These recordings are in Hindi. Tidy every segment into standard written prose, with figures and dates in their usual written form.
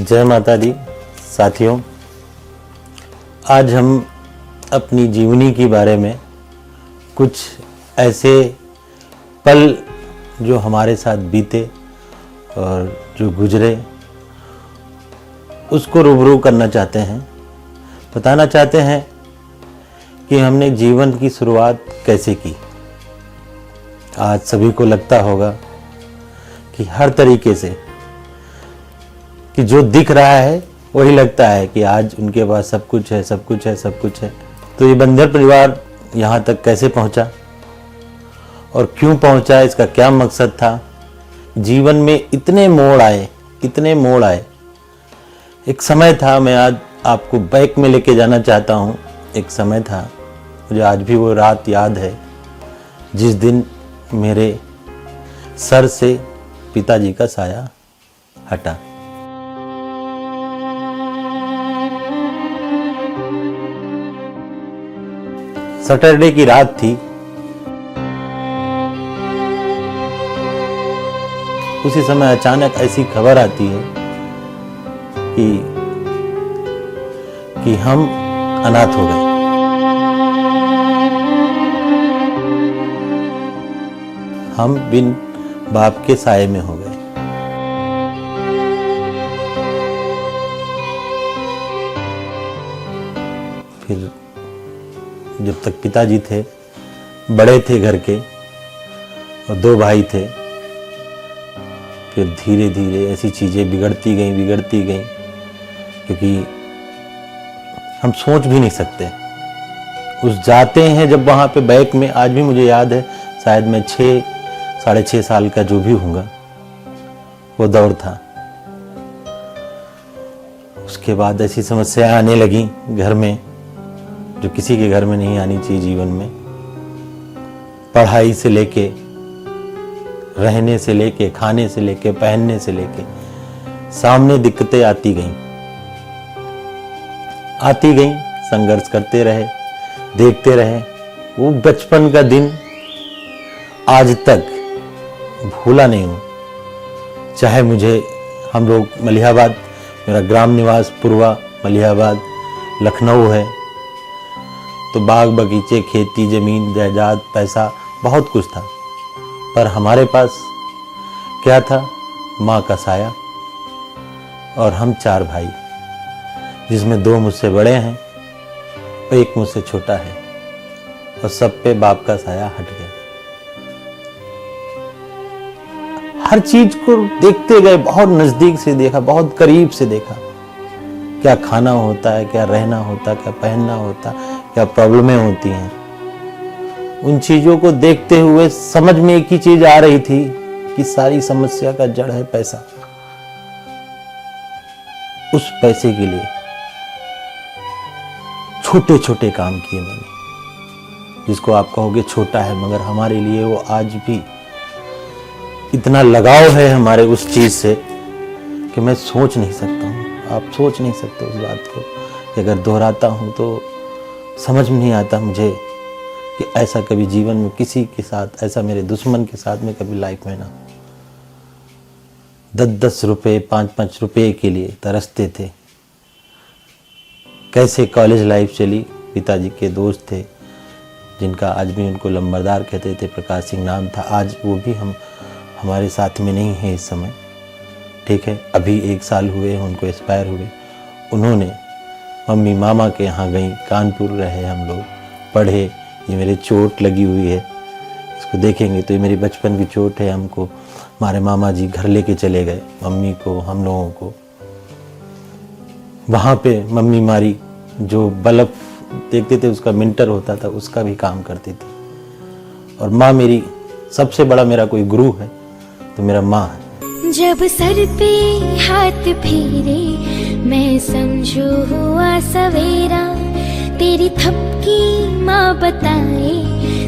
जय माता दी। साथियों, आज हम अपनी जीवनी के बारे में कुछ ऐसे पल जो हमारे साथ बीते और जो गुजरे उसको रूबरू करना चाहते हैं, बताना चाहते हैं कि हमने जीवन की शुरुआत कैसे की। आज सभी को लगता होगा कि हर तरीके से कि जो दिख रहा है वही लगता है कि आज उनके पास सब कुछ है, सब कुछ है, सब कुछ है। तो ये बंजर परिवार यहाँ तक कैसे पहुँचा और क्यों पहुँचा, इसका क्या मकसद था। जीवन में इतने मोड़ आए, इतने मोड़ आए। एक समय था, मैं आज आपको बैक में लेके जाना चाहता हूँ। एक समय था, मुझे आज भी वो रात याद है जिस दिन मेरे सर से पिताजी का साया हटा। सैटरडे की रात थी। उसी समय अचानक ऐसी खबर आती है कि हम अनाथ हो गए। हम बिन बाप के साये में हो गए। फिर जब तक पिताजी थे, बड़े थे घर के और दो भाई थे, फिर धीरे धीरे ऐसी चीज़ें बिगड़ती गईं क्योंकि हम सोच भी नहीं सकते। उस जाते हैं जब वहाँ पे बैक में, आज भी मुझे याद है, शायद मैं 6-6.5 साल का जो भी होऊंगा, वो दौर था। उसके बाद ऐसी समस्याएं आने लगी घर में जो किसी के घर में नहीं आनी चाहिए जीवन में। पढ़ाई से लेके, रहने से लेके, खाने से लेके, पहनने से लेके सामने दिक्कतें आती गईं। संघर्ष करते रहे, देखते रहे। वो बचपन का दिन आज तक भूला नहीं हूँ। चाहे मुझे, हम लोग मलिहाबाद, मेरा ग्राम निवास पूर्वा मलिहाबाद लखनऊ है, तो बाग बगीचे, खेती, जमीन, जायदाद, पैसा बहुत कुछ था, पर हमारे पास क्या था? माँ का साया। और हम 4 भाई, जिसमें 2 मुझसे बड़े हैं और 1 मुझसे छोटा है, और सब पे बाप का साया हट गया। हर चीज को देखते गए, बहुत नजदीक से देखा, बहुत करीब से देखा। क्या खाना होता है, क्या रहना होता, क्या पहनना होता, क्या प्रॉब्लमें होती हैं। उन चीजों को देखते हुए समझ में एक ही चीज आ रही थी कि सारी समस्या का जड़ है पैसा। उस पैसे के लिए छोटे छोटे काम किए मैंने, जिसको आप कहोगे छोटा है, मगर हमारे लिए वो आज भी इतना लगाव है हमारे उस चीज से कि मैं सोच नहीं सकता हूँ। आप सोच नहीं सकते उस बात को कि अगर दोहराता हूँ तो समझ में नहीं आता मुझे कि ऐसा कभी जीवन में किसी के साथ, ऐसा मेरे दुश्मन के साथ में कभी लाइफ में ना। 10-10 रुपए, 5-5 रुपए के लिए तरसते थे। कैसे कॉलेज लाइफ चली। पिताजी के दोस्त थे जिनका आज भी उनको लंबरदार कहते थे, प्रकाश सिंह नाम था। आज वो भी हमारे साथ में नहीं है इस समय, ठीक है। अभी 1 साल हुए उनको एक्सपायर हुए। उन्होंने मम्मी मामा के यहाँ गई, कानपुर रहे हम लोग, पढ़े। ये मेरे चोट लगी हुई है, इसको देखेंगे तो ये मेरी बचपन की चोट है। हमको हमारे मामा जी घर लेके चले गए, मम्मी को, हम लोगों को। वहाँ पे मम्मी हमारी जो बल्ब देखते थे उसका मिंटर होता था, उसका भी काम करती थी। और माँ मेरी, सबसे बड़ा मेरा कोई गुरु है तो मेरा माँ है। जब सर पे हाथ फेरे मैं समझू हुआ सवेरा, तेरी थपकी माँ बताए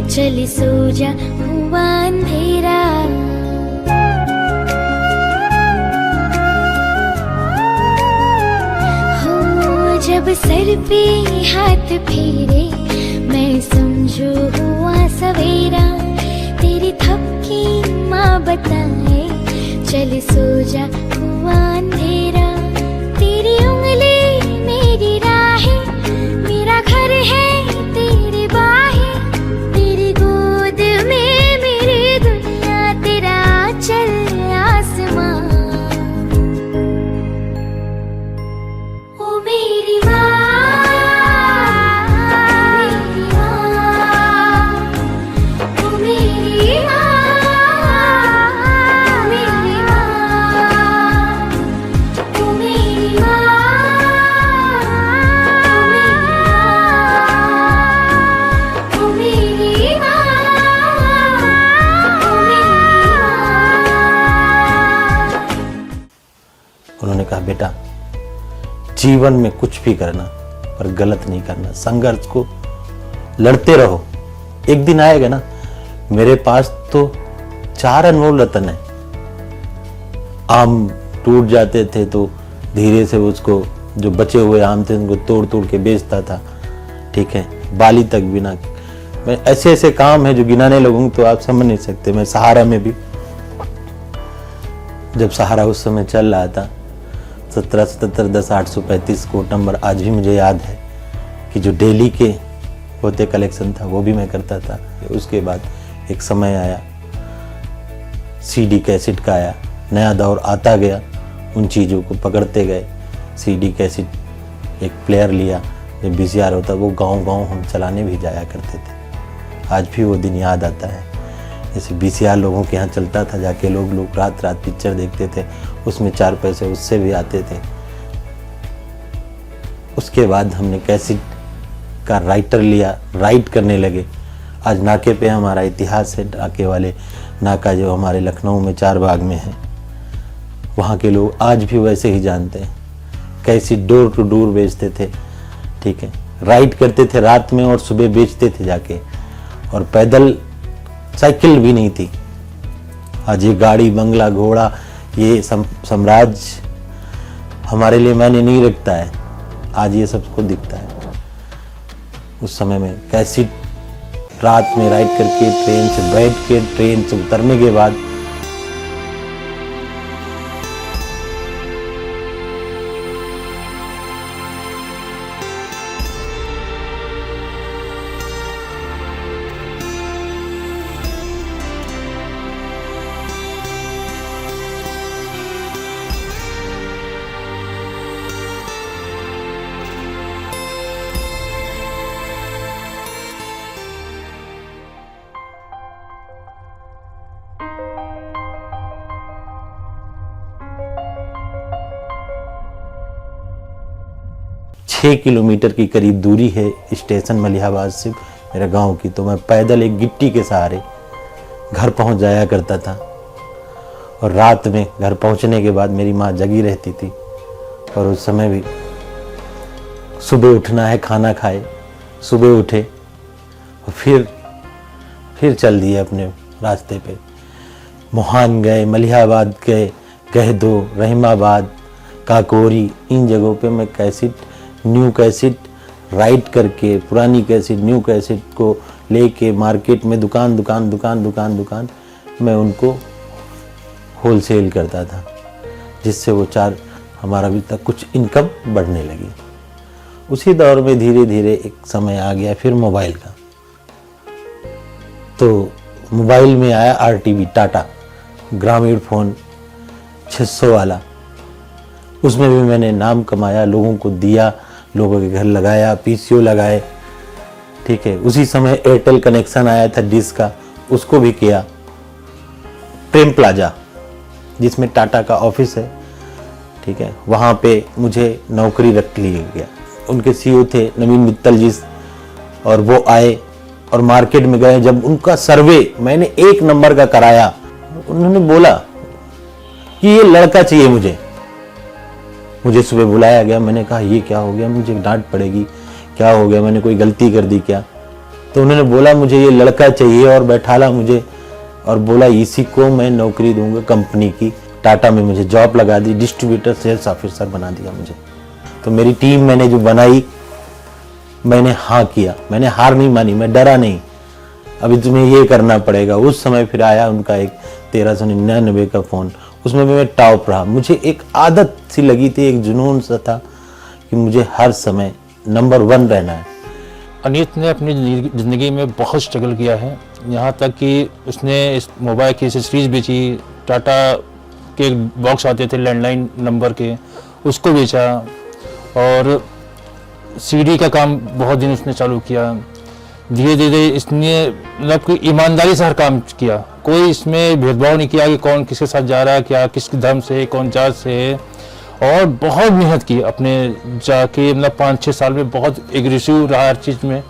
चल सो जा हुआ अंधेरा। हो जब सर पे हाथ फेरे मैं समझू हुआ सवेरा, तेरी थपकी माँ बताए चल सो जा हुआ अंधेरा। है तेरी बाहें, तेरी गोद में मेरी दुनिया, तेरा चल आसमां। ओ मेरी माँ, मेरी माँ, ओ मेरी माँ, मेरी माँ, ओ मेरी माँ, ओ मेरी माँ, ओ मेरी माँ। उन्होंने कहा बेटा जीवन में कुछ भी करना पर गलत नहीं करना, संघर्ष को लड़ते रहो, एक दिन आएगा ना। मेरे पास तो 4 अनमोल रत्न है। आम टूट जाते थे तो धीरे से उसको, जो बचे हुए आम थे उनको तोड़ तोड़ के बेचता था, ठीक है, बाली तक बिना। मैं ऐसे ऐसे काम है जो गिनाने लगूं तो आप समझ नहीं सकते। मैं सहारा में भी, जब सहारा उस समय चल रहा था, 1777-10-835 कोड नंबर आज भी मुझे याद है कि जो डेली के होते कलेक्शन था वो भी मैं करता था। उसके बाद एक समय आया सीडी कैसेट का, आया नया दौर आता गया, उन चीज़ों को पकड़ते गए। सीडी कैसेट एक प्लेयर लिया, जब VCR होता वो गांव-गांव हम चलाने भी जाया करते थे। आज भी वो दिन याद आता है। जैसे VCR लोगों के यहाँ चलता था, जाके लोग रात रात पिक्चर देखते थे, उसमें 4 पैसे उससे भी आते थे। उसके बाद हमने कैसेट का राइटर लिया, राइट करने लगे। आज नाके पे हमारा इतिहास है, नाके वाले नाका जो हमारे लखनऊ में 4 बाग में है, वहाँ के लोग आज भी वैसे ही जानते हैं। कैसेट डोर टू डोर बेचते थे, ठीक है, राइट करते थे रात में और सुबह बेचते थे जाके। और पैदल साइकिल भी नहीं थी। आज ये गाड़ी, बंगला, घोड़ा, ये साम्राज्य हमारे लिए मायने नहीं रखता है। आज ये सबको दिखता है। उस समय में कैसेट रात में राइड करके, ट्रेन से बैठ के, ट्रेन से उतरने के बाद छः किलोमीटर की करीब दूरी है स्टेशन मलिहाबाद से मेरे गांव की। तो मैं पैदल एक गिट्टी के सहारे घर पहुंच जाया करता था। और रात में घर पहुंचने के बाद मेरी माँ जगी रहती थी। और उस समय भी सुबह उठना है, खाना खाए, सुबह उठे और फिर चल दिए अपने रास्ते पे। मोहान गए, मलिहाबाद गए, गहदो, रहीमाबाद, काकोरी, इन जगहों पे मैं कैसेट, न्यू कैसेट राइट करके, पुरानी कैसेट, न्यू कैसेट को लेके मार्केट में दुकान मैं उनको होलसेल करता था, जिससे वो 4 हमारा भी तक कुछ इनकम बढ़ने लगी। उसी दौर में धीरे धीरे एक समय आ गया फिर मोबाइल का। तो मोबाइल में आया RTV टाटा ग्रामीण फ़ोन 600 वाला। उसमें भी मैंने नाम कमाया, लोगों को दिया, लोगों के घर लगाया, PCO लगाए, ठीक है। उसी समय एयरटेल कनेक्शन आया था डिश का, उसको भी किया। प्रेम प्लाजा जिसमें टाटा का ऑफिस है, ठीक है, वहाँ पे मुझे नौकरी रख लिया गया। उनके CEO थे नवीन मित्तल जी, और वो आए और मार्केट में गए। जब उनका सर्वे मैंने 1 नंबर का कराया, उन्होंने बोला कि ये लड़का चाहिए मुझे सुबह बुलाया गया। मैंने कहा ये क्या हो गया, मुझे डांट पड़ेगी, क्या हो गया, मैंने कोई गलती कर दी क्या? तो उन्होंने बोला मुझे ये लड़का चाहिए और बैठाला मुझे और बोला इसी को मैं नौकरी दूंगा कंपनी की। टाटा में मुझे जॉब लगा दी, डिस्ट्रीब्यूटर सेल्स ऑफिसर बना दिया मुझे। तो मेरी टीम मैंने जो बनाई, मैंने हाँ किया, मैंने हार नहीं मानी, मैं डरा नहीं, अभी तुम्हें ये करना पड़ेगा। उस समय फिर आया उनका एक 1399 का फ़ोन, उसमें भी मैं टॉप रहा। मुझे एक आदत सी लगी थी, एक जुनून सा था कि मुझे हर समय नंबर 1 रहना है। अनीत ने अपनी ज़िंदगी में बहुत स्ट्रगल किया है, यहाँ तक कि उसने इस मोबाइल की एसेसरीज बेची, टाटा के बॉक्स आते थे लैंडलाइन नंबर के, उसको बेचा, और सीडी का काम बहुत दिन उसने चालू किया। धीरे धीरे इसने मतलब कि ईमानदारी से हर काम किया, कोई इसमें भेदभाव नहीं किया कि कौन किसके साथ जा रहा है, क्या किस धर्म से है, कौन जात से है, और बहुत मेहनत की अपने जाके, मतलब 5-6 साल में बहुत एग्रेसिव रहा हर चीज़ में,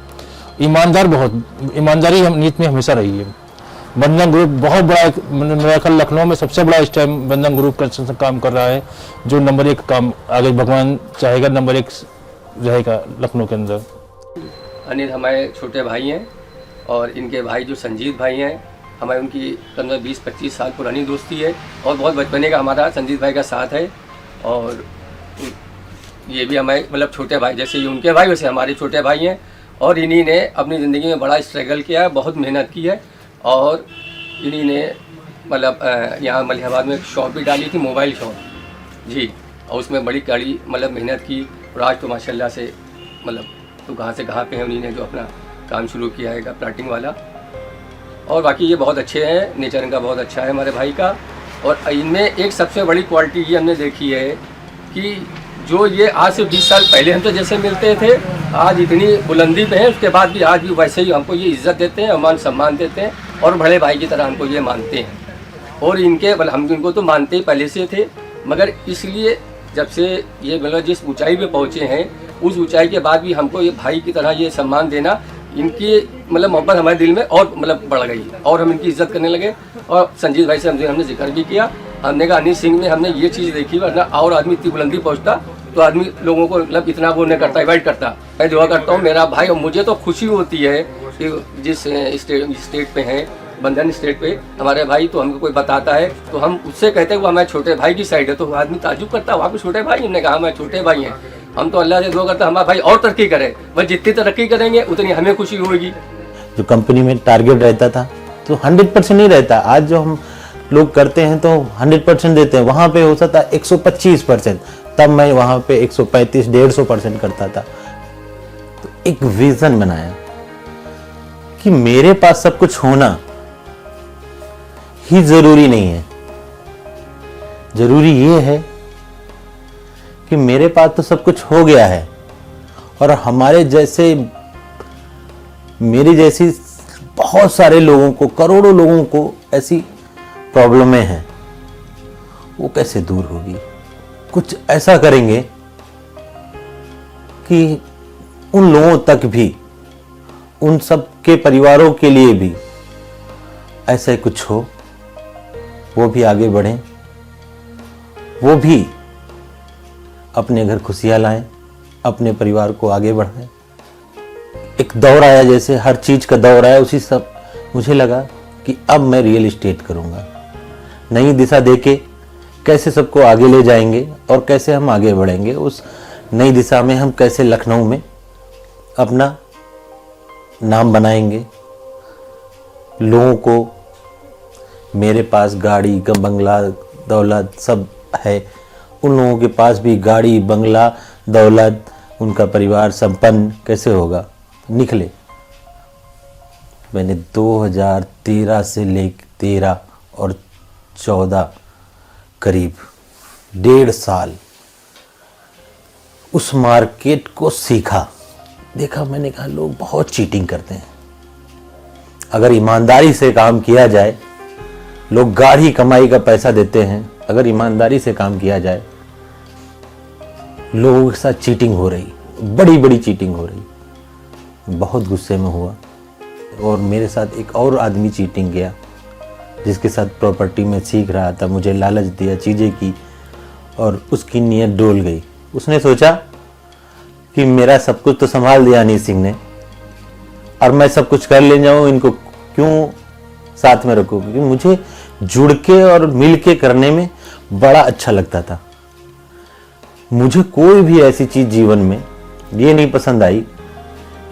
ईमानदार, बहुत ईमानदारी नीत में हमेशा रही है। बंधन ग्रुप बहुत बड़ा, मेरा ख्याल लखनऊ में सबसे बड़ा इस टाइम बंधन ग्रुप कंस्ट्रक्शन काम कर रहा है, जो नंबर 1 काम आगे भगवान चाहेगा नंबर 1 रहेगा लखनऊ के अंदर। अनिल हमारे छोटे भाई हैं और इनके भाई जो संजीत भाई हैं, हमारे उनकी 15-20-25 साल पुरानी दोस्ती है और बहुत बचपने का हमारा संजीत भाई का साथ है। और ये भी हमारे मतलब छोटे भाई, जैसे ये उनके भाई वैसे हमारे छोटे भाई हैं। और इन्हीं ने अपनी ज़िंदगी में बड़ा स्ट्रगल किया है, बहुत मेहनत की है, और इन्हीं ने मतलब यहाँ मलिहाबाद में एक शॉप भी डाली थी, मोबाइल शॉप जी, और उसमें बड़ी कड़ी मतलब मेहनत की। और आज तो माशाल्लाह से मतलब तो कहाँ से कहाँ पे है, उन्हीं ने जो अपना काम शुरू किया है प्लाटिंग वाला। और बाकी ये बहुत अच्छे हैं, नेचर इनका बहुत अच्छा है हमारे भाई का। और इनमें एक सबसे बड़ी क्वालिटी ये हमने देखी है कि जो ये आज से 20 साल पहले हम तो जैसे मिलते थे, आज इतनी बुलंदी पे हैं, उसके बाद भी आज भी वैसे ही हमको ये इज़्ज़त देते हैं, मान सम्मान देते हैं, और बड़े भाई की तरह हमको ये मानते हैं। और इनके हम इनको तो मानते ही पहले से थे, मगर इसलिए जब से ये मतलब जिस ऊंचाई पे पहुँचे हैं, उस ऊंचाई के बाद भी हमको ये भाई की तरह ये सम्मान देना, इनकी मतलब मोहब्बत हमारे दिल में और मतलब बढ़ गई, और हम इनकी इज्जत करने लगे। और संजीत भाई से हमने जिक्र भी किया, हमने कहा अनिल सिंह में हमने ये चीज़ देखी, वरना और आदमी इतनी बुलंदी पहुँचता तो आदमी लोगों को मतलब इतना वो नहीं करता, अवॉइड करता। मैं दुआ करता हूँ मेरा भाई, और मुझे तो खुशी होती है कि जिस स्टेट पे हैं, बंधन स्टेट पे हमारे भाई, तो हमको कोई बताता है तो हम उससे कहते हैं वो हमारे छोटे भाई की साइड है, तो आदमी ताजुब करता है, वहाँ पे छोटे भाई, हमने कहा हमारे छोटे भाई हैं। हम तो अल्लाह से दुआ करते हैं हमारा भाई और तरक्की करे, बस जितनी तरक्की करेंगे उतनी हमें खुशी होगी। जो कंपनी में टारगेट रहता था तो 100% नहीं रहता, आज जो हम लोग करते हैं तो 100% देते हैं, वहाँ पे हो सकता है 125%, तब मैं वहाँ पे 135-150% करता था। तो एक विजन बनाया कि मेरे पास सब कुछ होना ही जरूरी नहीं है, जरूरी ये है कि मेरे पास तो सब कुछ हो गया है, और हमारे जैसे मेरे जैसी बहुत सारे लोगों को, करोड़ों लोगों को ऐसी प्रॉब्लमें हैं, वो कैसे दूर होगी। कुछ ऐसा करेंगे कि उन लोगों तक भी, उन सब के परिवारों के लिए भी ऐसा ही कुछ हो, वो भी आगे बढ़ें, वो भी अपने घर खुशियां लाएं, अपने परिवार को आगे बढ़ाएं। एक दौर आया, जैसे हर चीज का दौर आया, उसी सब मुझे लगा कि अब मैं रियल एस्टेट करूंगा, नई दिशा देके कैसे सबको आगे ले जाएंगे और कैसे हम आगे बढ़ेंगे, उस नई दिशा में हम कैसे लखनऊ में अपना नाम बनाएंगे। लोगों को, मेरे पास गाड़ी का बंगला दौलत सब है, उन लोगों के पास भी गाड़ी बंगला दौलत, उनका परिवार संपन्न कैसे होगा। निकले मैंने 2013 से लेकर 13 और 14 करीब 1.5 साल उस मार्केट को सीखा, देखा, मैंने कहा लोग बहुत चीटिंग करते हैं, अगर ईमानदारी से काम किया जाए, लोग गाढ़ी कमाई का पैसा देते हैं, अगर ईमानदारी से काम किया जाए, लोगों के साथ चीटिंग हो रही, बड़ी बड़ी चीटिंग हो रही। बहुत गुस्से में हुआ, और मेरे साथ एक और आदमी चीटिंग किया, जिसके साथ प्रॉपर्टी में सीख रहा था, मुझे लालच दिया चीज़ें की, और उसकी नीयत डोल गई। उसने सोचा कि मेरा सब कुछ तो संभाल दिया अनीस सिंह ने, और मैं सब कुछ कर ले जाऊँ, इनको क्यों साथ में रखूँ, क्योंकि मुझे जुड़ के और मिल के करने में बड़ा अच्छा लगता था। मुझे कोई भी ऐसी चीज़ जीवन में ये नहीं पसंद आई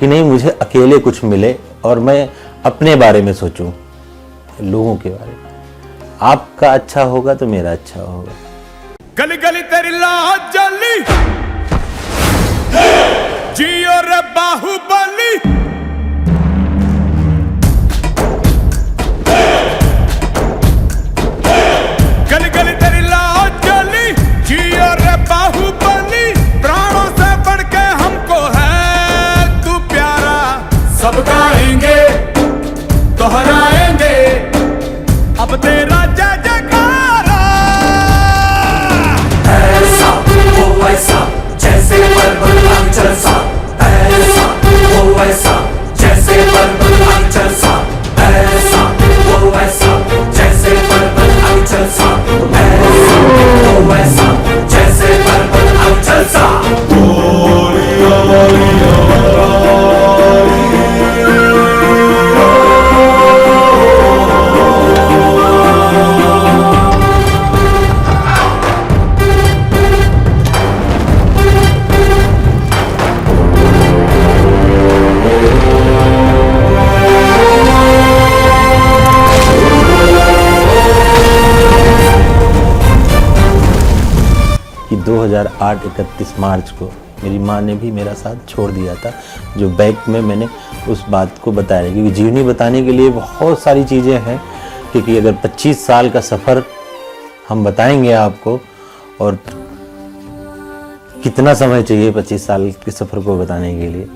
कि नहीं मुझे अकेले कुछ मिले और मैं अपने बारे में सोचूं, लोगों के बारे में। आपका अच्छा होगा तो मेरा अच्छा होगा। गली गली तेरी लाज जली जियो रे बाहुबली गली गली तेरी लाओ चली जियो रे बाहुबली प्राणों से बढ़ के हमको है तू प्यारा सब गाएंगे दोहराएंगे अब तेरा जय जयकारा ऐसा हो वैसा जैसे पर्वत अंचल सा ऐसा हो वैसा जैसे पर्वत अंचल सा ऐसा हो वैसा जैसे पर्वत अंचल सा ऐसा हो वैसा जैसे पर्वत अंचल सा कि 2008 31 मार्च को मेरी माँ ने भी मेरा साथ छोड़ दिया था, जो बैक में मैंने उस बात को बताया। क्योंकि जीवनी बताने के लिए बहुत सारी चीज़ें हैं, क्योंकि अगर 25 साल का सफ़र हम बताएंगे आपको, और कितना समय चाहिए 25 साल के सफ़र को बताने के लिए,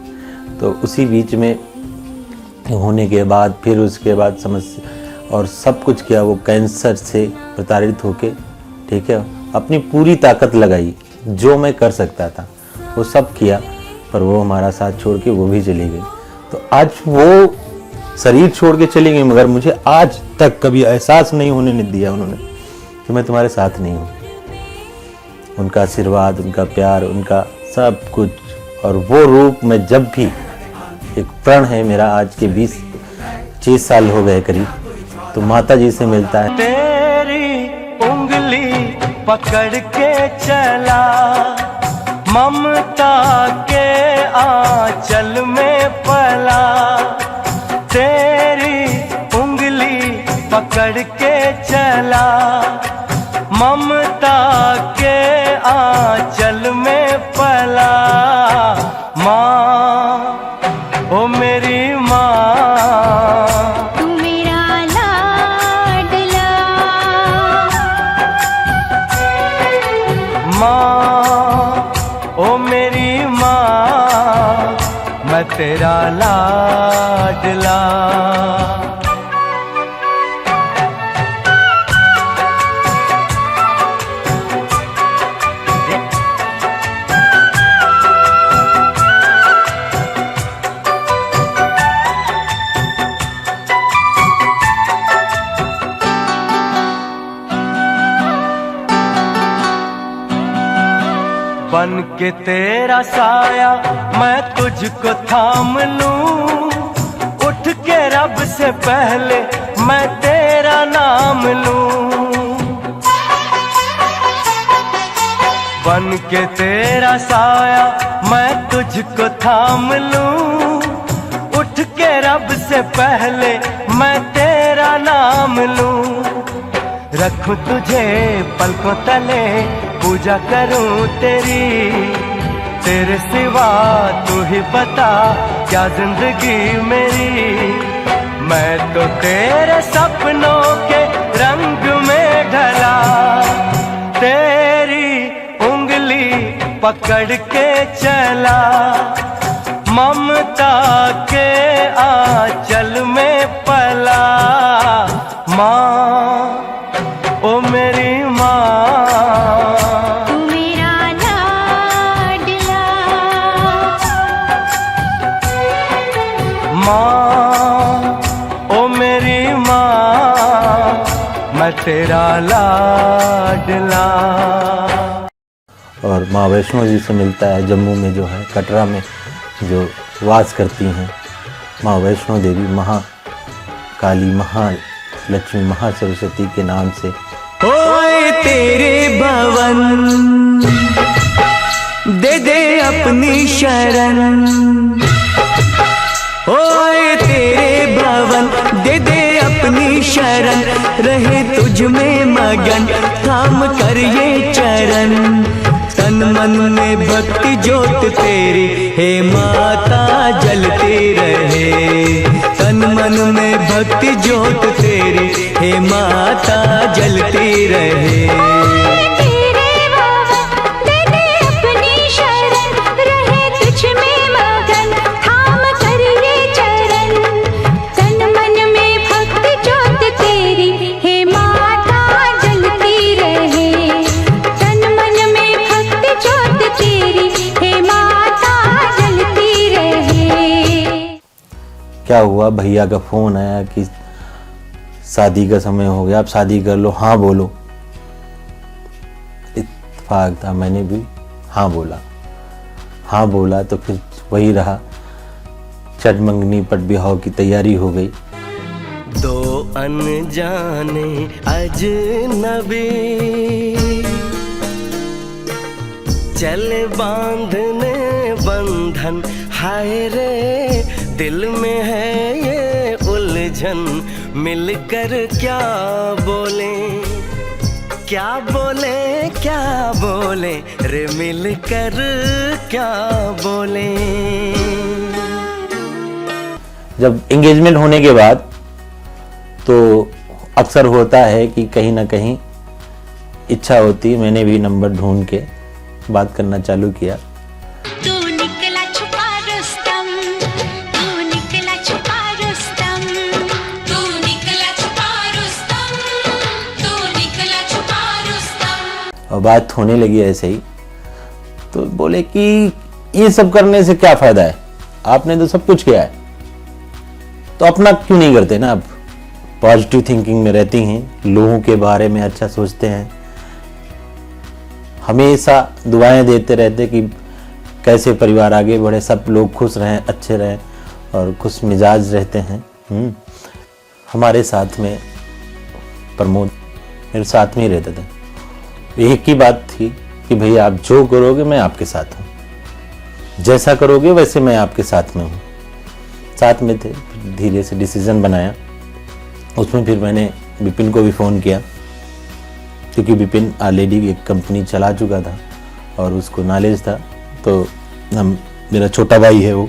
तो उसी बीच में होने के बाद फिर उसके बाद समस्या और सब कुछ किया। वो कैंसर से प्रताड़ित होके, ठीक है, अपनी पूरी ताकत लगाई, जो मैं कर सकता था वो सब किया, पर वो हमारा साथ छोड़ के वो भी चली गई। तो आज वो शरीर छोड़ के चली गई, मगर मुझे आज तक कभी एहसास नहीं होने नहीं दिया उन्होंने कि मैं तुम्हारे साथ नहीं हूँ। उनका आशीर्वाद, उनका प्यार, उनका सब कुछ, और वो रूप में जब भी एक प्रण है मेरा, आज के 20-25 साल हो गए करीब, तो माता जी से मिलता है। तेरी उंगली पकड़ के चला, ममता के आंचल में पला। तेरी उंगली पकड़ के चला, ममता के आंचल में पला। माँ, ओ मेरी माँ, तू मेरा लाडला माँ, ओ मेरी माँ, मैं तेरा लाडला। बन के तेरा साया मैं तुझको थाम लूं, उठ के रब से पहले मैं तेरा नाम लूं। बन के तेरा साया मैं तुझको थाम लूं, उठ के रब से पहले मैं तेरा नाम लूं। रखूं तुझे पलकों तले, पूजा करूं तेरी, तेरे सिवा तू ही बता क्या जिंदगी मेरी। मैं तो तेरे सपनों के रंग में ढला, तेरी उंगली पकड़ के चला, ममता के आंचल में पला। माँ, ओ मेरी माँ, तू मेरा लाडला माँ, ओ मेरी माँ, मैं तेरा लाडला। और माँ वैष्णो जी से मिलता है, जम्मू में जो है, कटरा में जो वास करती हैं माँ वैष्णो देवी, महाकाली, महालक्ष्मी, महासरस्वती के नाम से। ओए तेरे भवन दे दे अपनी शरण, ओए तेरे भवन दे दे अपनी शरण, रहे तुझ में मगन थाम कर ये चरण। तन मन में भक्ति ज्योत तेरी हे माता जलती रहे। तन मन में भक्ति ज्योत तेरी हे माता जलती रहे। तेरे बाबा दे अपनी शरण, रहे तुझ में मगन, थाम कर ये चरण। तन मन में भक्ति ज्योत तेरी हे माता जलती रहे। तन मन में भक्ति ज्योत तेरी हे माता जलती रहे। क्या हुआ, भैया का फोन आया कि शादी का समय हो गया, आप शादी कर लो, हाँ बोलो। इत्तेफाक था, मैंने भी हाँ बोला। हाँ बोला तो फिर वही रहा, चट मंगनी पट बिहाव की तैयारी हो गई। दो अनजाने अजनबी चले बांधने बंधन, हाय रे दिल में है ये उलझन। मिलकर क्या बोले, क्या बोले, क्या बोले रे, मिलकर क्या बोले। जब एंगेजमेंट होने के बाद तो अक्सर होता है कि कहीं ना कहीं इच्छा होती, मैंने भी नंबर ढूंढ के बात करना चालू किया। तू निकला छुपा रुस्तम, तू निकला छुपा रुस्तम, तू निकला छुपा रुस्तम, तू निकला छुपा रुस्तम। और बात होने लगी ऐसे ही, तो बोले कि ये सब करने से क्या फायदा है, आपने तो सब कुछ किया है, तो अपना क्यों नहीं करते ना। आप पॉजिटिव थिंकिंग में रहती हैं, लोगों के बारे में अच्छा सोचते हैं, हमेशा दुआएं देते रहते कि कैसे परिवार आगे बढ़े, सब लोग खुश रहें, अच्छे रहें और खुश मिजाज रहते हैं। हमारे साथ में प्रमोद मेरे साथ में ही रहते थे। एक ही बात थी कि भैया आप जो करोगे मैं आपके साथ हूँ, जैसा करोगे वैसे मैं आपके साथ में हूँ। साथ में थे, धीरे से डिसीजन बनाया। उसमें फिर मैंने विपिन को भी फ़ोन किया, क्योंकि विपिन ऑलरेडी एक कंपनी चला चुका था और उसको नॉलेज था। तो हम, मेरा छोटा भाई है, वो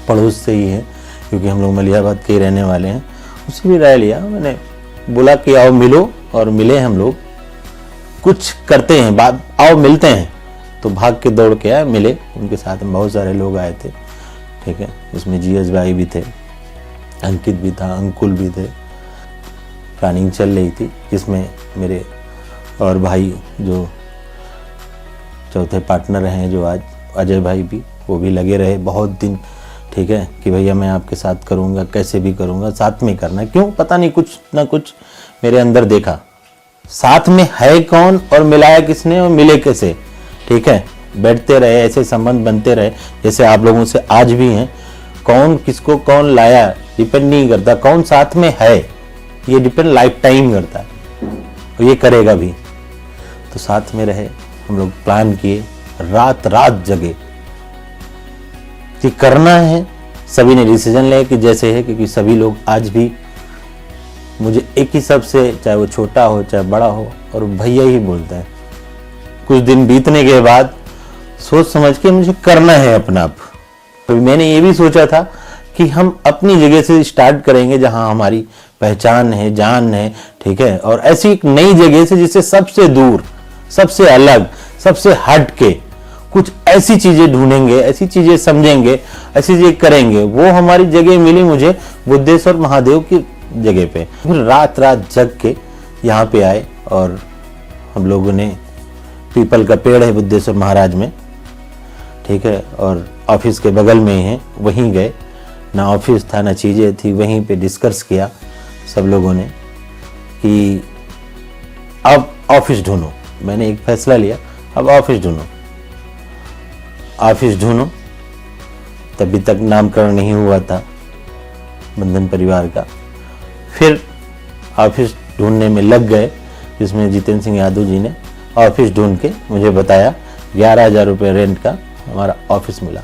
पड़ोस से ही है, क्योंकि हम लोग मलिहाबाद के ही रहने वाले हैं। उससे भी राय लिया, मैंने बोला कि आओ मिलो, और मिले हम लोग, कुछ करते हैं बात, आओ मिलते हैं। तो भाग के दौड़ के आए, मिले, उनके साथ में बहुत सारे लोग आए थे, ठीक है। उसमें जीएस भाई भी थे, अंकित भी था, अंकुल भी थे। प्लानिंग चल रही थी, जिसमें मेरे और भाई जो चौथे पार्टनर हैं, जो आज अजय भाई भी, वो भी लगे रहे बहुत दिन, ठीक है, कि भैया मैं आपके साथ करूँगा, कैसे भी करूँगा, साथ में करना। क्यों पता नहीं, कुछ ना कुछ मेरे अंदर देखा, साथ में है कौन और मिलाया किसने और मिले कैसे, ठीक है। बैठते रहे, ऐसे संबंध बनते रहे जैसे आप लोगों से आज भी हैं। कौन किसको कौन लाया डिपेंड नहीं करता, कौन साथ में है ये डिपेंड लाइफ टाइम करता है, और ये करेगा भी। तो साथ में रहे, हम लोग प्लान किए, रात रात जगे कि करना है। सभी ने डिसीजन लिया कि जैसे है, क्योंकि सभी लोग आज भी मुझे एक ही सबसे, चाहे वो छोटा हो चाहे बड़ा हो, और भैया ही बोलता है। कुछ दिन बीतने के बाद सोच समझ के मुझे करना है अपना आप। तो मैंने ये भी सोचा था कि हम अपनी जगह से स्टार्ट करेंगे, जहां हमारी पहचान है, जान है, ठीक है, और ऐसी एक नई जगह से जिससे सबसे दूर, सबसे अलग, सबसे हट के कुछ ऐसी चीजें ढूंढेंगे, ऐसी चीजें समझेंगे, ऐसी चीजें करेंगे। वो हमारी जगह मिली मुझे बुद्धेश्वर महादेव की जगह पे। फिर रात रात जग के यहाँ पे आए, और हम लोगों ने, पीपल का पेड़ है बुद्धेश्वर महाराज में, ठीक है, और ऑफिस के बगल में ही है, वहीं गए। ना ऑफिस था ना चीज़ें थी, वहीं पे डिस्कस किया सब लोगों ने कि अब ऑफिस ढूंढो। मैंने एक फैसला लिया, अब ऑफिस ढूंढो, ऑफिस ढूंढो। तभी तक नामकरण नहीं हुआ था बंधन परिवार का। फिर ऑफिस ढूंढने में लग गए, जिसमें जितेंद्र सिंह यादव जी ने ऑफिस ढूंढ के मुझे बताया 11,000 रुपये रेंट का हमारा ऑफिस मिला।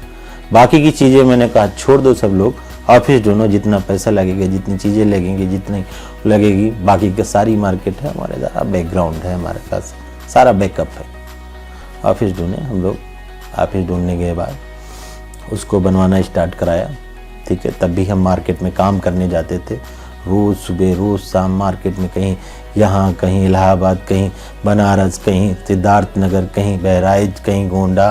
बाकी की चीज़ें मैंने कहा छोड़ दो सब लोग, ऑफिस ढूंढो, जितना पैसा लगेगा, जितनी चीज़ें लगेंगी, जितनी लगेगी, बाकी का सारी मार्केट है हमारे, सारा बैकग्राउंड है हमारे पास, सारा बैकअप है। ऑफिस ढूंढे हम लोग। ऑफिस ढूंढने के बाद उसको बनवाना स्टार्ट कराया, ठीक है। तब भी हम मार्केट में काम करने जाते थे, रोज़ सुबह रोज़ शाम मार्केट में, कहीं यहाँ कहीं इलाहाबाद, कहीं बनारस, कहीं सिद्धार्थ नगर, कहीं बहराइच, कहीं गोंडा,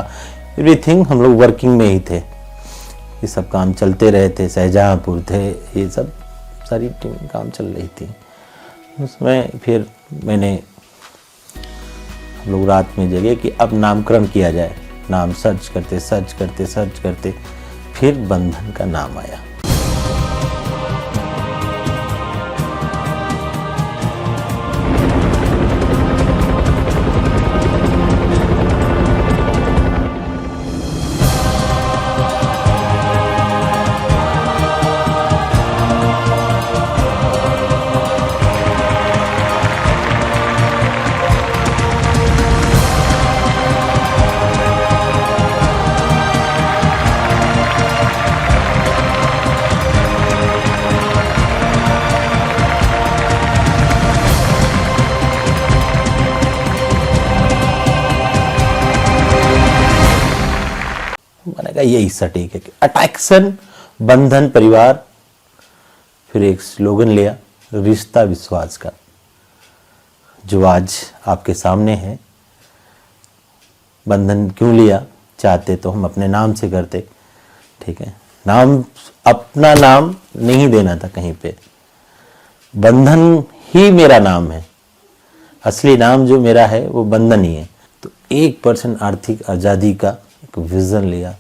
एवरीथिंग हम लोग वर्किंग में ही थे। ये सब काम चलते रहे थे, शाहजहाँपुर थे, ये सब सारी टीम काम चल रही थी। उसमें फिर मैंने हम लोग रात में जगे कि अब नामकरण किया जाए। नाम सर्च करते फिर बंधन का नाम आया। मैंने कहा यही सटीक है कि अट्रैक्शन बंधन परिवार। फिर एक स्लोगन लिया, रिश्ता विश्वास का, जो आज आपके सामने है। बंधन क्यों लिया? चाहते तो हम अपने नाम से करते, ठीक है। नाम, अपना नाम नहीं देना था कहीं पे। बंधन ही मेरा नाम है, असली नाम जो मेरा है वो बंधन ही है। तो 1% आर्थिक आज़ादी का एक विज़न लिया।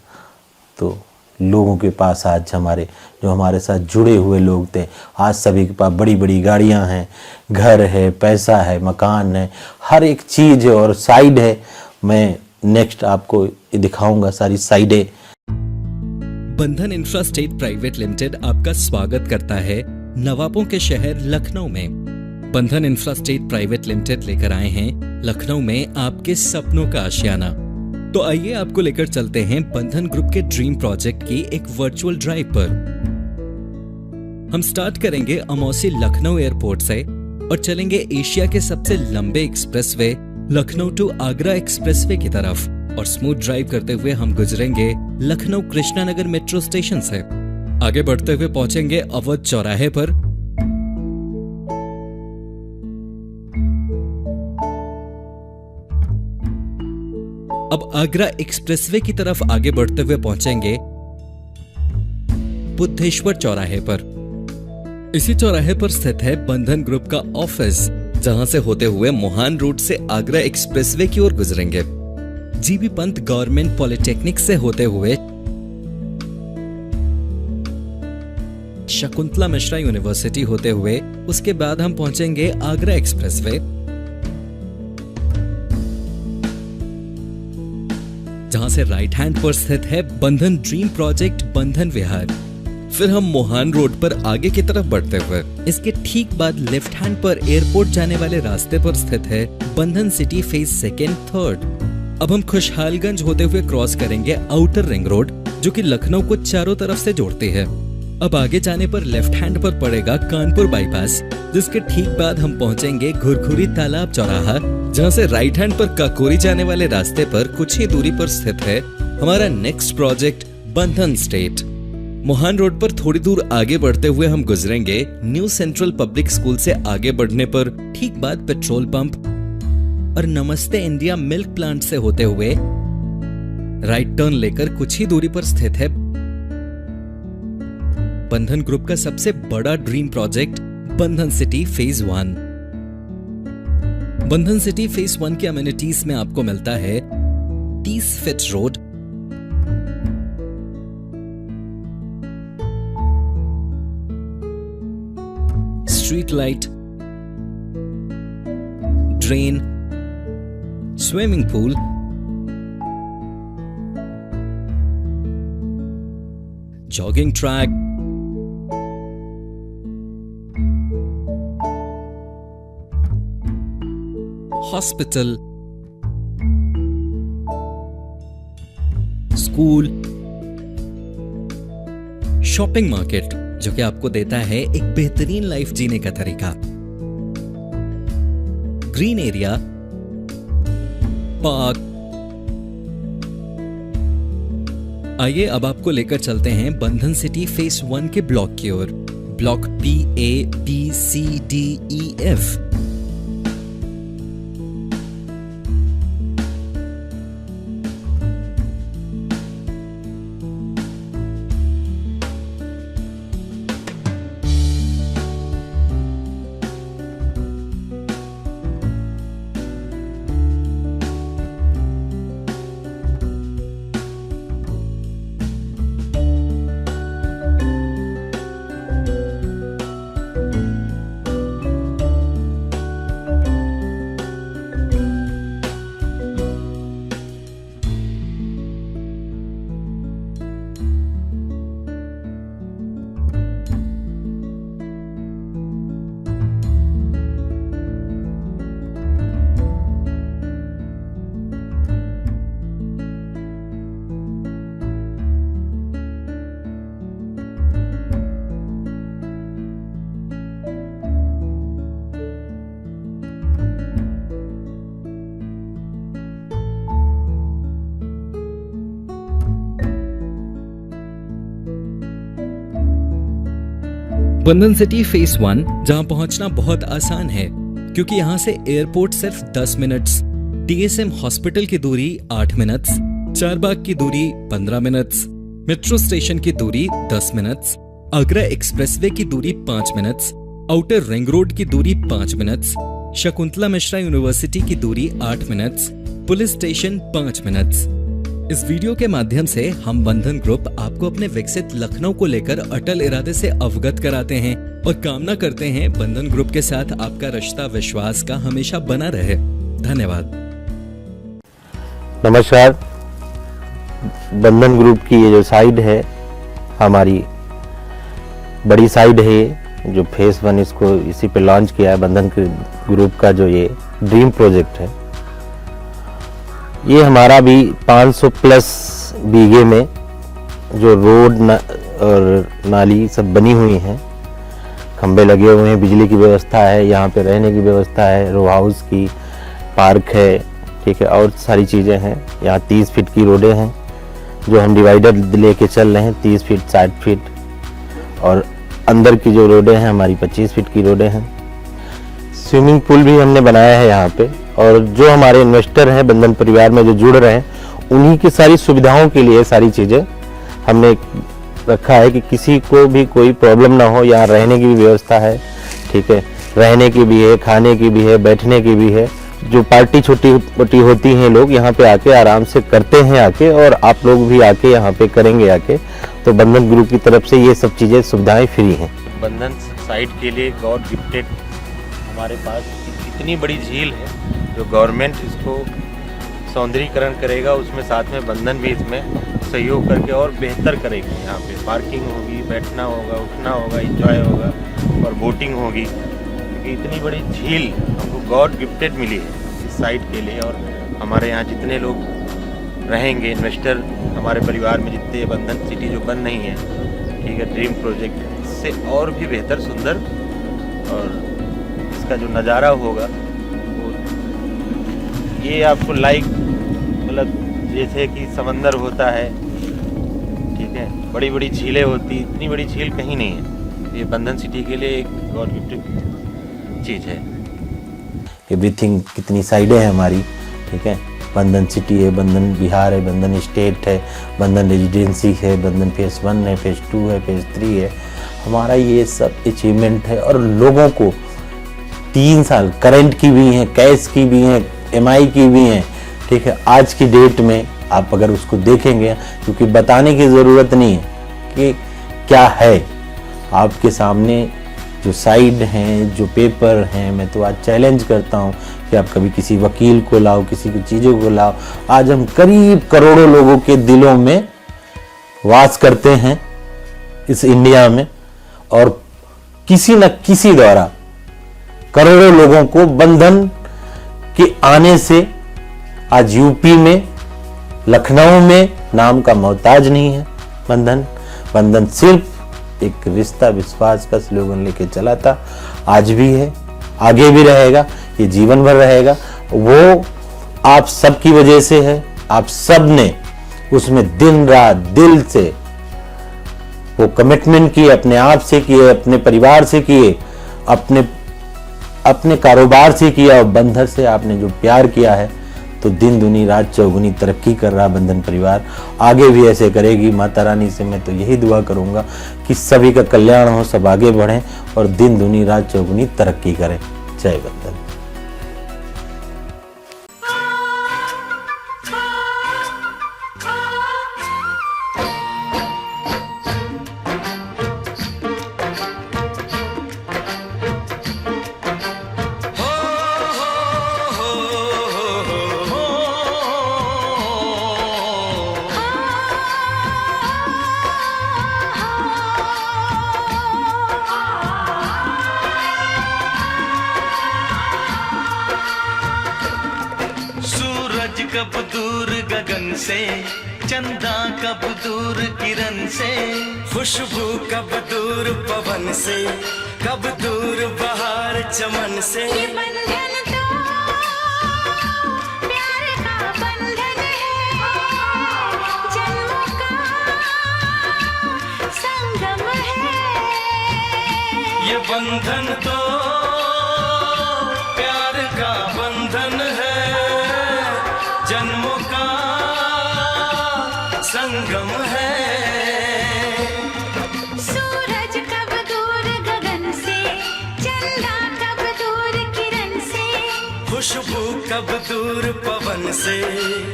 तो लोगों के पास आज जो हमारे साथ जुड़े हुए लोग थे, आज सभी के पास बड़ी बड़ी गाड़ियां हैं, घर है, पैसा है, मकान है, हर एक चीज़ है और साइड है। मैं नेक्स्ट आपको दिखाऊंगा सारी साइडें। बंधन इंफ्रास्टेट प्राइवेट लिमिटेड आपका स्वागत करता है नवाबों के शहर लखनऊ में। बंधन इंफ्रास्टेट प्राइवेट लिमिटेड लेकर आए हैं लखनऊ में आपके सपनों का आशियाना। तो आइए आपको लेकर चलते हैं बंधन ग्रुप के ड्रीम प्रोजेक्ट की एक वर्चुअल ड्राइव पर। हम स्टार्ट करेंगे अमौसी लखनऊ एयरपोर्ट से और चलेंगे एशिया के सबसे लंबे expressway Lucknow to Agra expressway की तरफ और स्मूथ ड्राइव करते हुए हम गुजरेंगे लखनऊ कृष्णानगर मेट्रो स्टेशन से। आगे बढ़ते हुए पहुंचेंगे अवध चौराहे पर। अब आगरा एक्सप्रेसवे की तरफ आगे बढ़ते हुए पहुंचेंगे बुद्धेश्वर चौराहे पर। इसी चौराहे पर स्थित है बंधन ग्रुप का ऑफिस, जहां से होते हुए मोहान रोड से आगरा एक्सप्रेसवे की ओर गुजरेंगे। जीबी पंत गवर्नमेंट पॉलिटेक्निक से होते हुए शकुंतला मिश्रा यूनिवर्सिटी होते हुए उसके बाद हम पहुंचेंगे आगरा एक्सप्रेसवे, जहां से राइट हैंड पर स्थित है बंधन ड्रीम प्रोजेक्ट बंधन विहार। फिर हम मोहान रोड पर आगे की तरफ बढ़ते हुए इसके ठीक बाद लेफ्ट हैंड पर एयरपोर्ट जाने वाले रास्ते पर स्थित है बंधन सिटी फेज 2nd 3rd। अब हम खुशहालगंज होते हुए क्रॉस करेंगे आउटर रिंग रोड, जो कि लखनऊ को चारों तरफ से जोड़ती है। अब आगे जाने पर लेफ्ट हैंड पर पड़ेगा कानपुर बाईपास, जिसके ठीक बाद हम पहुंचेंगे घुरघुरी तालाब चौराहा, जहां से राइट हैंड पर काकोरी जाने वाले रास्ते पर कुछ ही दूरी पर स्थित है हमारा नेक्स्ट प्रोजेक्ट बंधन स्टेट। मोहान रोड पर थोड़ी दूर आगे बढ़ते हुए हम गुजरेंगे न्यू सेंट्रल पब्लिक स्कूल से आगे बढ़ने पर ठीक बाद पेट्रोल पंप और नमस्ते इंडिया मिल्क प्लांट से होते हुए राइट टर्न लेकर कुछ ही दूरी पर स्थित है बंधन ग्रुप का सबसे बड़ा ड्रीम प्रोजेक्ट बंधन सिटी फेज 1। बंधन सिटी फेज 1 के अमेनिटीज में आपको मिलता है 30 feet road, street light, drain, swimming pool, jogging track, hospital, school, shopping market, जो कि आपको देता है एक बेहतरीन लाइफ जीने का तरीका, ग्रीन एरिया, पार्क, आइए अब आपको लेकर चलते हैं बंधन सिटी फेस 1 के ब्लॉक की ओर। Block PABCDEF। Bandhan city phase 1 जहां पहुंचना बहुत आसान है क्योंकि यहां से एयरपोर्ट सिर्फ 10 मिनट्स, TSM हॉस्पिटल की दूरी 8 मिनट्स, चारबाग की दूरी 15 मिनट्स, मेट्रो स्टेशन की दूरी 10 मिनट्स, आगरा एक्सप्रेसवे की दूरी 5 मिनट्स, आउटर रिंग रोड की दूरी 5 मिनट्स, शकुंतला मिश्रा यूनिवर्सिटी की दूरी 8 मिनट्स, पुलिस स्टेशन 5 मिनट्स। इस वीडियो के माध्यम से हम बंधन ग्रुप आपको अपने विकसित लखनऊ को लेकर अटल इरादे से अवगत कराते हैं और कामना करते हैं बंधन ग्रुप के साथ आपका रिश्ता विश्वास का हमेशा बना रहे। धन्यवाद। नमस्कार। बंधन ग्रुप की ये जो साइड है, हमारी बड़ी साइड है ये, जो फेस 1 इसको इसी पे लॉन्च किया है। बंधन ग्रुप का जो ये ड्रीम प्रोजेक्ट है, ये हमारा भी 500 प्लस बीघे में जो रोड और नाली सब बनी हुई हैं, खंबे लगे हुए हैं, बिजली की व्यवस्था है, यहाँ पे रहने की व्यवस्था है, रो हाउस की, पार्क है, ठीक है, और सारी चीज़ें हैं। यहाँ 30 फीट की रोडें हैं जो हम डिवाइडर लेके चल रहे हैं, 30 फीट 60 फीट, और अंदर की जो रोडें हैं हमारी 25 फीट की रोडें हैं। स्विमिंग पूल भी हमने बनाया है यहाँ पे, और जो हमारे इन्वेस्टर हैं बंधन परिवार में जो जुड़ रहे हैं, उन्हीं की सारी सुविधाओं के लिए सारी चीज़ें हमने रखा है कि किसी को भी कोई प्रॉब्लम ना हो। यहाँ रहने की भी व्यवस्था है, ठीक है, रहने की भी है, खाने की भी है, बैठने की भी है। जो पार्टी छोटी मोटी होती हैं लोग यहाँ पे आके आराम से करते हैं आके, और आप लोग भी आके यहाँ पे करेंगे आके। तो बंधन ग्रुप की तरफ से ये सब चीज़ें सुविधाएं फ्री हैं। बंधन साइड के लिए गॉड गिफ्टेड हमारे पास इतनी बड़ी झील है जो गवर्नमेंट इसको सौंदर्यीकरण करेगा, उसमें साथ में बंधन भी इसमें सहयोग करके और बेहतर करेगी। यहाँ पे पार्किंग होगी, बैठना होगा, उठना होगा, एंजॉय होगा और बोटिंग होगी, क्योंकि इतनी बड़ी झील हमको गॉड गिफ्टेड मिली है इस साइड के लिए। और हमारे यहाँ जितने लोग रहेंगे, इन्वेस्टर हमारे परिवार में जितने, बंधन सिटी जो बन रही है, ठीक है, ड्रीम प्रोजेक्ट, इससे और भी बेहतर सुंदर, और इसका जो नज़ारा होगा वो ये आपको लाइक, मतलब जैसे कि समंदर होता है, ठीक है, बड़ी बड़ी झीलें होती, इतनी बड़ी झील कहीं नहीं है। ये बंधन सिटी के लिए एक गॉड गिफ्टेड चीज़ है। एवरीथिंग कितनी साइडें हैं हमारी, ठीक है, बंधन सिटी है, बंधन विहार है, बंधन स्टेट है, बंधन रेजिडेंसी है, बंधन फेस 1 है, फेस 2 है, फेस 3 है। हमारा ये सब अचीवमेंट है, और लोगों को 3 साल करंट की भी हैं, कैश की भी हैं, MI की भी हैं, ठीक है। आज की डेट में आप अगर उसको देखेंगे, क्योंकि बताने की ज़रूरत नहीं है कि क्या है, आपके सामने जो साइड हैं, जो पेपर हैं, मैं तो आज चैलेंज करता हूं कि आप कभी किसी वकील को लाओ, किसी की चीज़ों को लाओ। आज हम करीब करोड़ों लोगों के दिलों में वास करते हैं इस इंडिया में, और किसी न किसी द्वारा करोड़ों लोगों को बंधन के आने से आज यूपी में, लखनऊ में नाम का मोहताज नहीं है। बंधन सिर्फ एक रिश्ता विश्वास का स्लोगन लेके चला था, आज भी है, आगे भी रहेगा, ये जीवन भर रहेगा। वो आप सब की वजह से है। आप सब ने उसमें दिन रात दिल से वो कमिटमेंट किए, अपने आप से किए, अपने परिवार से किए, अपने कारोबार से किया, और बंधन से आपने जो प्यार किया है, तो दिन दुनी रात चौगुनी तरक्की कर रहा बंधन परिवार। आगे भी ऐसे करेगी। माता रानी से मैं तो यही दुआ करूंगा कि सभी का कल्याण हो, सब आगे बढ़ें और दिन दुनी रात चौगुनी तरक्की करें। जय बंधन। सूरज कब दूर गगन से, चंदा कब दूर किरण से, खुशबू कब दूर पवन से, कब दूर बहार चमन से। ये बंधन तो प्यार का बंधन है, जन्मों का संगम है। ये बंधन तो प्यार का बंधन है, जन्मों का संगम है। सूरज कब दूर गगन से, चंदा कब दूर किरण से, खुशबू कब दूर पवन से,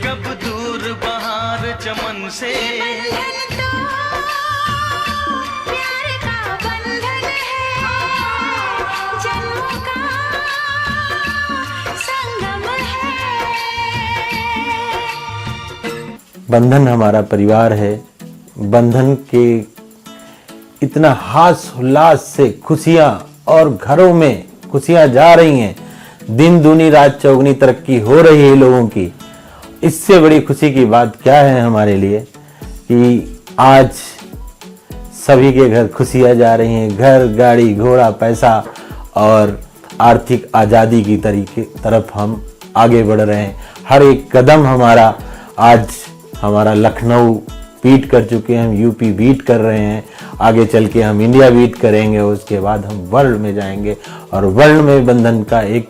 कब दूर बहार चमन से। बंधन तो प्यार का बंधन है, जन्मों का संगम है। बंधन हमारा परिवार है। बंधन के इतना हास उल्लास से खुशियां और घरों में खुशियां जा रही हैं, दिन दूनी रात चौगुनी तरक्की हो रही है लोगों की। इससे बड़ी खुशी की बात क्या है हमारे लिए कि आज सभी के घर खुशियां जा रही हैं। घर, गाड़ी, घोड़ा, पैसा और आर्थिक आज़ादी की तरफ हम आगे बढ़ रहे हैं। हर एक कदम हमारा, आज हमारा लखनऊ बीट कर चुके हैं, हम यूपी बीट कर रहे हैं, आगे चल के हम इंडिया बीट करेंगे, उसके बाद हम वर्ल्ड में जाएंगे और वर्ल्ड में बंधन का एक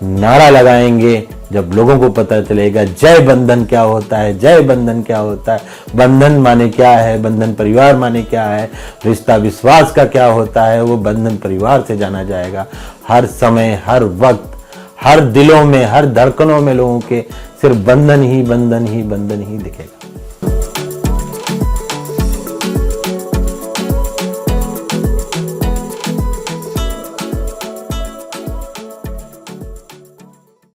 नारा लगाएंगे। जब लोगों को पता चलेगा जय बंधन क्या होता है, जय बंधन क्या होता है, बंधन माने क्या है, बंधन परिवार माने क्या है, रिश्ता विश्वास का क्या होता है, वो बंधन परिवार से जाना जाएगा। हर समय, हर वक्त, हर दिलों में, हर धड़कनों में लोगों के सिर्फ बंधन ही बंधन ही बंधन ही दिखेगा।